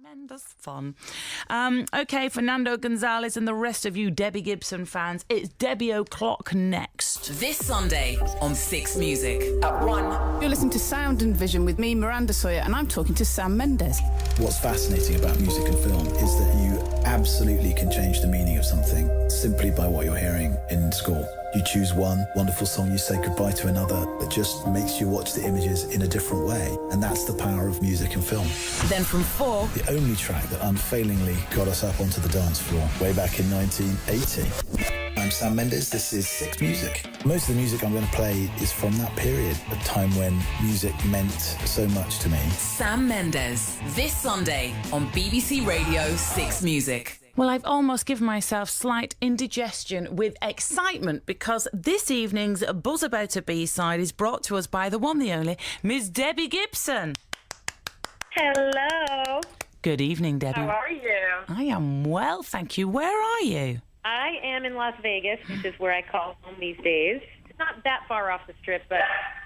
Tremendous fun. Okay, Fernando Gonzalez and the rest of you Debbie Gibson fans, it's Debbie O'Clock next. This Sunday on Six Music at 1. You're listening to Sound and Vision with me, Miranda Sawyer, and I'm talking to Sam Mendes. What's fascinating about music and film is that you absolutely can change the meaning of something simply by what you're hearing in score. You choose one wonderful song, you say goodbye to another that just makes you watch the images in a different way. And that's the power of music and film. Then from 4, The only track that unfailingly got us up onto the dance floor way back in 1980. I'm Sam Mendes, this is Six Music. Most of the music I'm going to play is from that period, a time when music meant so much to me. Sam Mendes, this Sunday on BBC Radio 6 Music. Well, I've almost given myself slight indigestion with excitement because this evening's Buzz About a B-side is brought to us by the one, the only, Miss Debbie Gibson. Hello. Good evening, Debbie. How are you? I am well, thank you. Where are you? I am in Las Vegas, which is where I call home these days. It's not that far off the Strip, but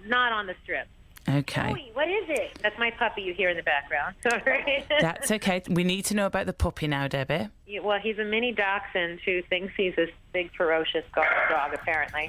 not on the Strip. Okay. Joey, what is it? That's my puppy you hear in the background. Sorry. That's okay. We need to know about the puppy now, Debbie. Well, he's a mini dachshund who thinks he's this big, ferocious guard dog, apparently.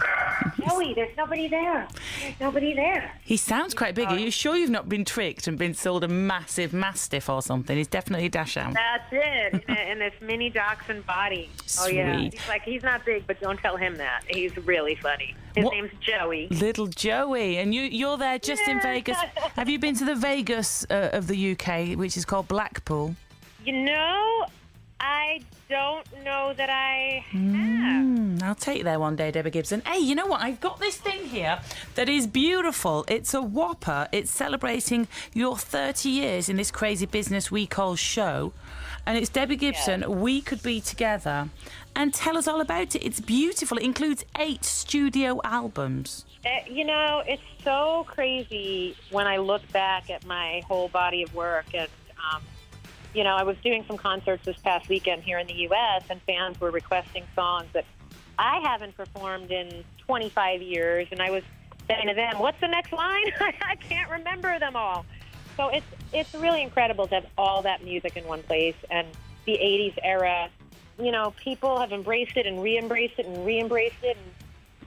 Joey, there's nobody there. There's nobody there. He sounds quite big. Are you sure you've not been tricked and been sold a massive mastiff or something? He's definitely Dachshund. That's it. In this mini dachshund body. Sweet. Oh, yeah. He's like, he's not big, but don't tell him that. He's really funny. His name's Joey. Little Joey. And you're there just in Vegas. Have you been to the Vegas of the UK, which is called Blackpool? You know, I don't know that I have. I'll take you there one day, Debbie Gibson. Hey, you know what? I've got this thing here that is beautiful. It's a whopper. It's celebrating your 30 years in this crazy business we call show. And it's Debbie Gibson, Yes. We Could Be Together. And tell us all about it. It's beautiful. It includes 8 studio albums. You know, it's so crazy when I look back at my whole body of work. And, you know, I was doing some concerts this past weekend here in the U.S., and fans were requesting songs that I haven't performed in 25 years. And I was saying to them, what's the next line? I can't remember them all. So it's really incredible to have all that music in one place. And the 80s era, you know, people have embraced it and re-embraced it and re-embraced it. And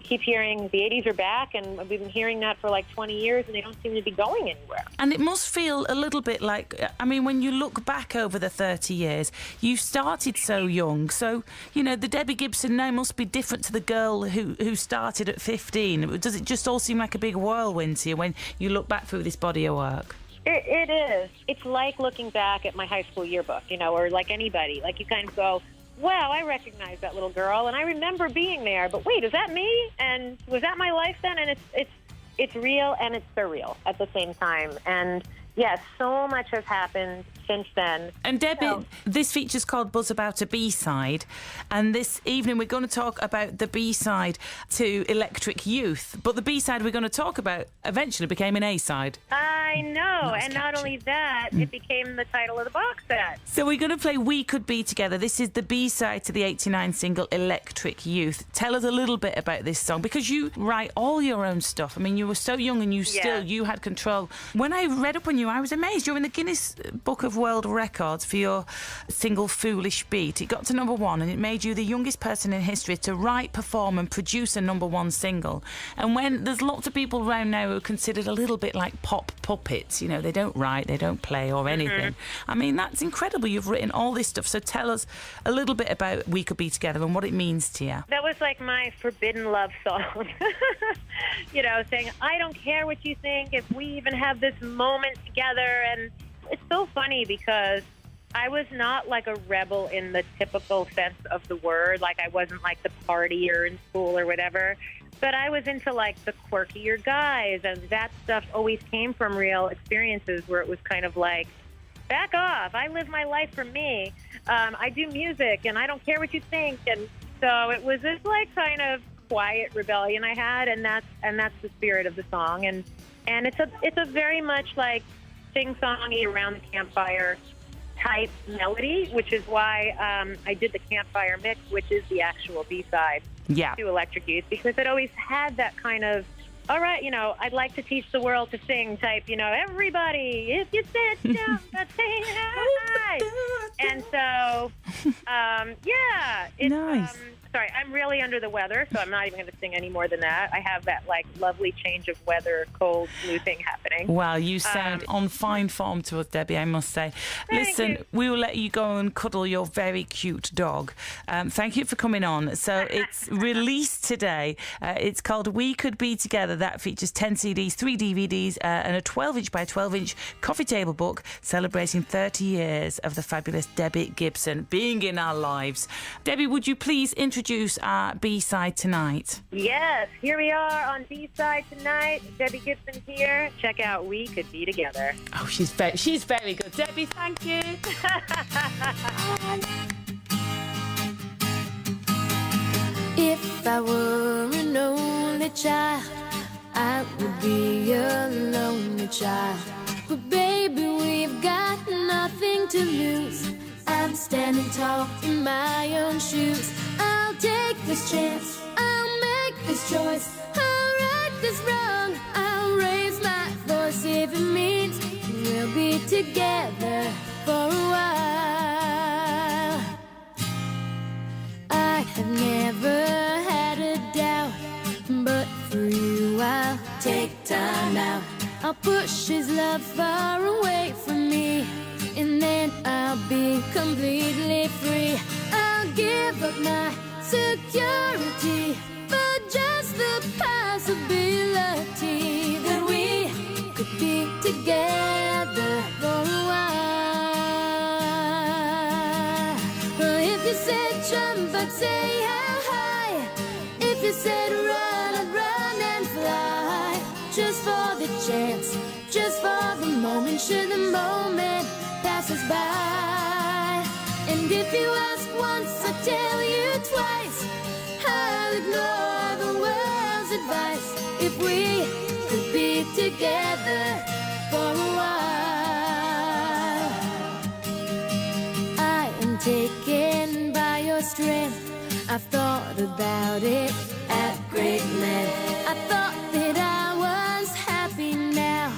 keep hearing the 80s are back, and we've been hearing that for like 20 years, and they don't seem to be going anywhere. And it must feel a little bit like, I mean, when you look back over the 30 years, you started so young. So, you know, the Debbie Gibson now must be different to the girl who started at 15. Does it just all seem like a big whirlwind to you when you look back through this body of work? It is. It's like looking back at my high school yearbook, you know, or like anybody. Like you kind of go, wow, I recognize that little girl, and I remember being there. But wait, is that me? And was that my life then? And it's real and it's surreal at the same time. And yes, so much has happened since then. And Debbie, this feature's called Buzz About a B-side, and this evening we're going to talk about the B-side to Electric Youth. But the B-side we're going to talk about eventually became an A-side. I know, and not only that, it became the title of the box set. So we're going to play We Could Be Together. This is the B-side to the 89 single Electric Youth. Tell us a little bit about this song, because you write all your own stuff. I mean, you were so young and you had control. When I read up on you, I was amazed. You're in the Guinness Book of World Records for your single Foolish Beat. It got to #1, and it made you the youngest person in history to write, perform and produce a #1 single. And when there's lots of people around now who are considered a little bit like pop puppets, you know, they don't write, they don't play or anything. I mean, that's incredible. You've written all this stuff. So tell us a little bit about We Could Be Together and what it means to you. That was like my forbidden love song. You know, saying, I don't care what you think, if we even have this moment together. And it's so funny because I was not like a rebel in the typical sense of the word. Like I wasn't like the partier in school or whatever. But I was into like the quirkier guys, and that stuff always came from real experiences where it was kind of like, back off, I live my life for me. I do music and I don't care what you think. And so it was this like kind of quiet rebellion I had, and that's the spirit of the song. And it's a very much like sing-songy around the campfire type melody, which is why I did the campfire mix, which is the actual B-side to Electric Youth, because it always had that kind of, all right, you know, I'd like to teach the world to sing type, you know, everybody, if you sit down, but sing high. And so, yeah. It's, Nice. Sorry, I'm really under the weather, so I'm not even going to sing any more than that. I have that, like, lovely change of weather, cold, flu thing happening. Well, you sound on fine form to us, Debbie, I must say. Thank Listen, you. we will let you go and cuddle your very cute dog. Thank you for coming on. So it's released today. It's called We Could Be Together. That features 10 CDs, 3 DVDs, and a 12-inch by 12-inch coffee table book celebrating 30 years of the fabulous Debbie Gibson being in our lives. Debbie, would you please introduce our B-side tonight? Yes, here we are on B-side tonight. Debbie Gibson here. Check out We Could Be Together. Oh, she's very good. Debbie, thank you. If I were an only child, I would be a lonely child. But baby, we've got nothing to lose. I'm standing tall in my own shoes. I'll take this chance, I'll make this choice, I'll right this wrong, I'll raise my voice if it means we'll be together for a while. I have never had a doubt, but for you I'll take time out. I'll push his love far away from me, and then I'll be completely free. I'll give up my security for just the possibility that we could be together for a while. Well, if you said jump, I'd say how high. If you said run, I'd run and fly. Just for the chance, just for the moment, should the moment pass us by. And if you ask once, I'll tell you twice. I'll ignore the world's advice. If we could be together for a while. I am taken by your strength. I've thought about it at great length. I thought that I was happy now,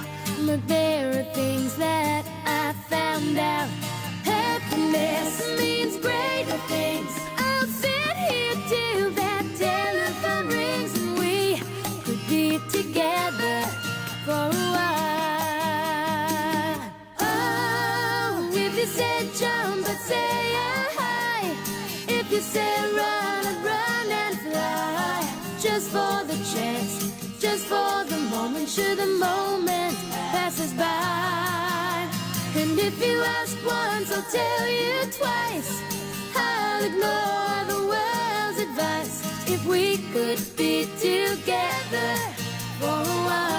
but there are things that I found out. Happiness means greater things. I'll sit here till that telephone rings, and we could be together for a while. Oh, if you said jump, I'd say high. If you said run, I'd run and fly. Just for the chance, just for the moment, should the moment pass us by. And if you ask once, I'll tell you twice. I'll ignore the world's advice. If we could be together for a while.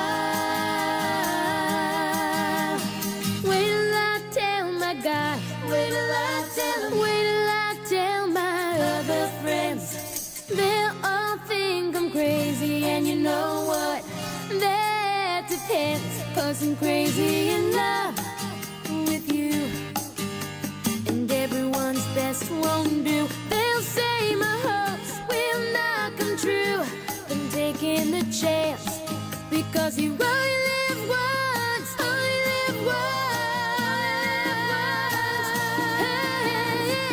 Wait till I tell my guy. Wait till I tell him. Wait till I tell my other friends. They'll all think I'm crazy, and you know what? That depends, 'cause I'm crazy in love with you, and everyone's best won't do. They'll say my hopes will not come true. I'm taking the chance, because you only live once, only live once.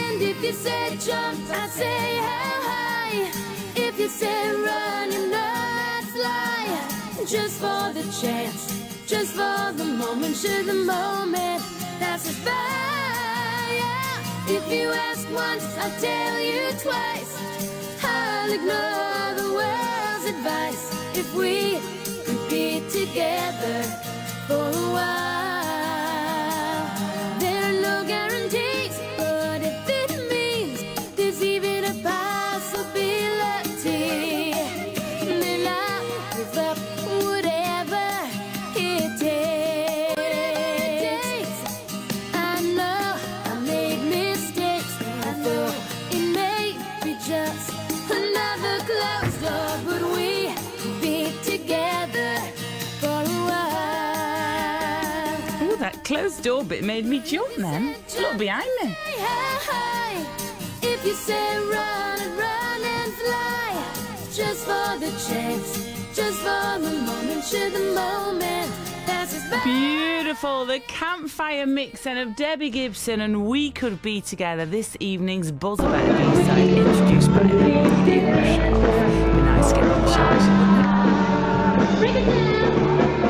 And if you said jump, I'd say how high. If you said run, you know I'd fly. Just for the chance, just for the moment, should the moment pass us by. Yeah. If you ask once, I'll tell you twice. I'll ignore the world's advice. If we could be together for a while. There are no guarantees, but if it means there's even a possibility, then I'll give up whatever it takes. I know I made mistakes. I thought it may be just another closed door, but we could be together for a while. Oh, that closed door bit made me jump then. Look behind me. If you say run and run and fly, just for the chance, just for the moment, should the moment passes by. Beautiful, the campfire mix then of Debbie Gibson and We Could Be Together, this evening's Buzz About the B-side, introduced by the leading rush off. Be nice to get on the show, wouldn't it? Break it down.